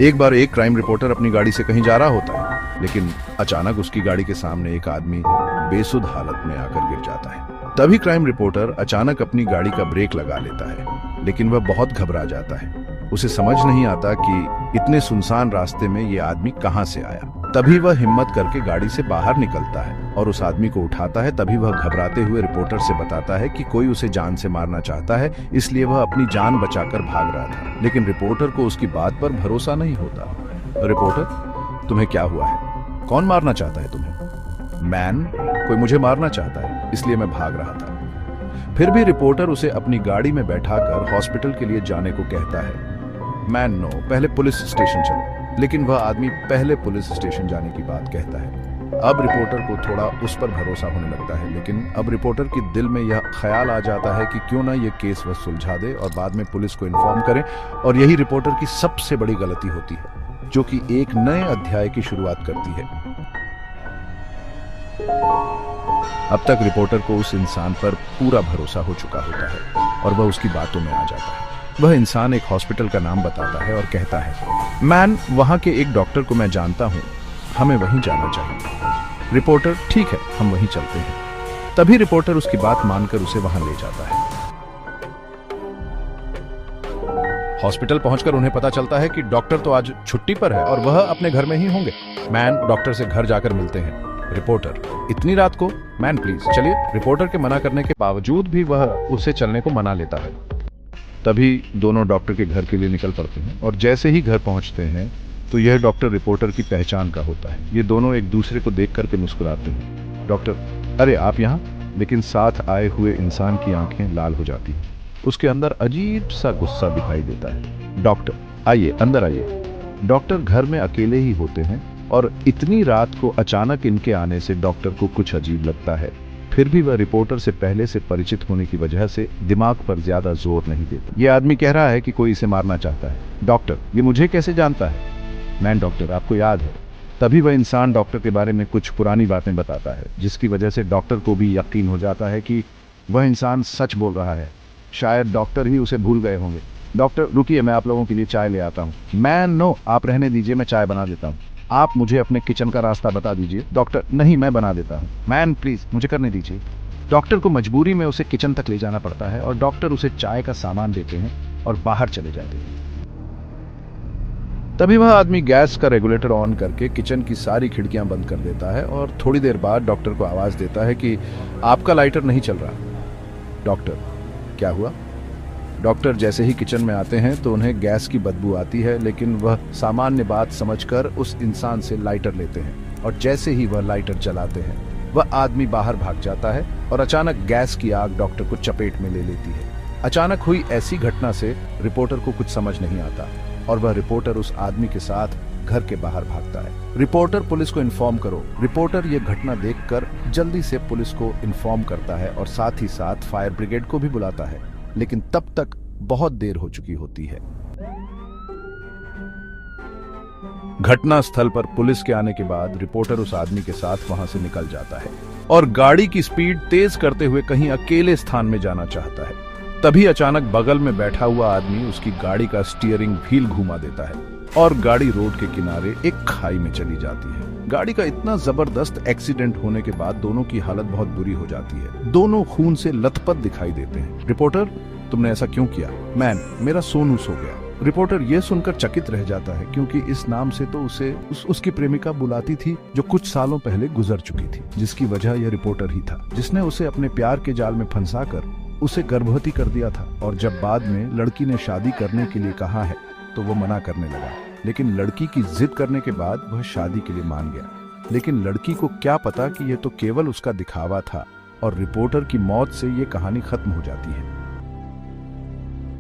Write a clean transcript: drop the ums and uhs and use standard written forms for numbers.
एक बार एक crime reporter अपनी गाड़ी से कहीं जा रहा होता है, लेकिन अचानक उसकी गाड़ी के सामने एक आदमी बेसुध हालत में आकर गिर जाता है। तभी क्राइम रिपोर्टर अचानक अपनी गाड़ी का ब्रेक लगा लेता है, लेकिन वह बहुत घबरा जाता है। उसे समझ नहीं आता कि इतने सुनसान रास्ते में ये आदमी कहां से आया। तभी वह हिम्मत करके गाड़ी से बाहर निकलता है और उस आदमी को उठाता है। तभी वह घबराते हुए रिपोर्टर से बताता है कि कोई उसे जान से मारना चाहता है, इसलिए वह अपनी जान बचाकर भाग रहा था। लेकिन रिपोर्टर को उसकी बात पर भरोसा नहीं होता। रिपोर्टर, तुम्हें क्या हुआ है? कौन मारना चाहता है तुम्हें? मैन, कोई मुझे मारना चाहता है, इसलिए मैं भाग रहा था। फिर भी रिपोर्टर उसे अपनी गाड़ी में बैठाकर हॉस्पिटल के लिए जाने को कहता है। मैन, नो, पहले पुलिस स्टेशन चलो। लेकिन वह आदमी पहले पुलिस स्टेशन जाने की बात कहता है। अब रिपोर्टर को थोड़ा उस पर भरोसा होने लगता है, लेकिन अब रिपोर्टर के दिल में यह ख्याल आ जाता है कि क्यों ना ये केस वह सुलझा दे और बाद में पुलिस को इन्फॉर्म करे। और यही रिपोर्टर की सबसे बड़ी गलती होती है, जो कि एक नए अध्याय की शुरुआत करती है। अब तक रिपोर्टर को उस इंसान पर पूरा भरोसा हो चुका होता है और वह उसकी बातों में आ जाता है। वह इंसान एक हॉस्पिटल का नाम बताता है और कहता है, मैन, वहां के एक डॉक्टर को मैं जानता हूं, हमें वहीं जाना चाहिए। रिपोर्टर, ठीक है, हम वहीं चलते हैं। तभी रिपोर्टर उसकी बात मानकर उसे वहां ले जाता है। हॉस्पिटल पहुंचकर उन्हें पता चलता है कि डॉक्टर तो आज छुट्टी पर है और वह अपने घर में ही होंगे। मैन, डॉक्टर से घर जाकर मिलते हैं। रिपोर्टर, इतनी रात को? मैन, प्लीज चलिए। रिपोर्टर के मना करने के बावजूद भी वह उसे चलने को मना लेता है। तभी दोनों डॉक्टर के घर के लिए निकल पड़ते हैं और जैसे ही घर पहुंचते हैं तो यह डॉक्टर रिपोर्टर की पहचान का होता है। ये दोनों एक दूसरे को देख करके मुस्कुराते हैं। डॉक्टर, अरे आप यहाँ? लेकिन साथ आए हुए इंसान की आंखें लाल हो जाती हैं। उसके अंदर अजीब सा गुस्सा दिखाई देता है। डॉक्टर, आइए, अंदर आइए। डॉक्टर घर में अकेले ही होते हैं और इतनी रात को अचानक इनके आने से डॉक्टर को कुछ अजीब लगता है। फिर भी वह रिपोर्टर से पहले से परिचित होने की वजह से दिमाग पर ज्यादा जोर नहीं देता। यह आदमी कह रहा है कि कोई इसे मारना चाहता है। डॉक्टर, ये मुझे कैसे जानता है? मैन, डॉक्टर, आपको याद है? तभी वह इंसान डॉक्टर के बारे में कुछ पुरानी बातें बताता है, जिसकी वजह से डॉक्टर को भी यकीन हो जाता है कि वह इंसान सच बोल रहा है। शायद डॉक्टर ही उसे भूल गए होंगे। डॉक्टर, रुकिए, मैं आप लोगों के लिए चाय ले आता हूँ। मैन, नो, आप रहने दीजिए, मैं चाय बना देता हूँ। आप मुझे अपने किचन का रास्ता बता दीजिए। डॉक्टर, नहीं, मैं बना देता हूँ। मैन, प्लीज मुझे करने दीजिए। डॉक्टर को मजबूरी में उसे किचन तक ले जाना पड़ता है और डॉक्टर उसे चाय का सामान देते हैं और बाहर चले जाते हैं। तभी वह आदमी गैस का रेगुलेटर ऑन करके किचन की सारी खिड़कियां बंद कर देता है और थोड़ी देर बाद डॉक्टर को आवाज देता है कि आपका लाइटर नहीं चल रहा। डॉक्टर, क्या हुआ? डॉक्टर जैसे ही किचन में आते हैं तो उन्हें गैस की बदबू आती है, लेकिन वह सामान्य बात समझकर उस इंसान से लाइटर लेते हैं और जैसे ही वह लाइटर जलाते हैं वह आदमी बाहर भाग जाता है और अचानक गैस की आग डॉक्टर को चपेट में ले लेती है। अचानक हुई ऐसी घटना से रिपोर्टर को कुछ समझ नहीं आता और वह रिपोर्टर उस आदमी के साथ घर के बाहर भागता है। रिपोर्टर, पुलिस को इन्फॉर्म करो। रिपोर्टर यह घटना देखकर जल्दी से पुलिस को इन्फॉर्म करता है और साथ ही साथ फायर ब्रिगेड को भी बुलाता है, लेकिन तब तक बहुत देर हो चुकी होती है। घटना स्थल पर पुलिस के आने के बाद रिपोर्टर उस आदमी के साथ वहां से निकल जाता है और गाड़ी की स्पीड तेज करते हुए कहीं अकेले स्थान में जाना चाहता है। तभी अचानक बगल में बैठा हुआ आदमी उसकी गाड़ी का स्टीयरिंग व्हील घुमा देता है और गाड़ी रोड के किनारे एक खाई में चली जाती है। गाड़ी का इतना जबरदस्त एक्सीडेंट होने के बाद दोनों की हालत बहुत बुरी हो जाती है। दोनों खून से लथपथ दिखाई देते हैं। रिपोर्टर, तुमने ऐसा क्यों किया? मैन, मेरा सोनू सो गया। रिपोर्टर यह सुनकर चकित रह जाता है, क्योंकि इस नाम से तो उसे उसकी प्रेमिका बुलाती थी जो कुछ सालों पहले गुजर चुकी थी, जिसकी वजह यह रिपोर्टर ही था, जिसने उसे अपने प्यार के जाल में फंसाकर उसे गर्भवती कर दिया था। और जब बाद में लड़की ने शादी करने के लिए कहा है तो वो मना करने लगा, लेकिन लड़की की जिद करने के बाद वह शादी के लिए मान गया। लेकिन लड़की को क्या पता कि यह तो केवल उसका दिखावा था और रिपोर्टर की मौत से यह कहानी खत्म हो जाती है।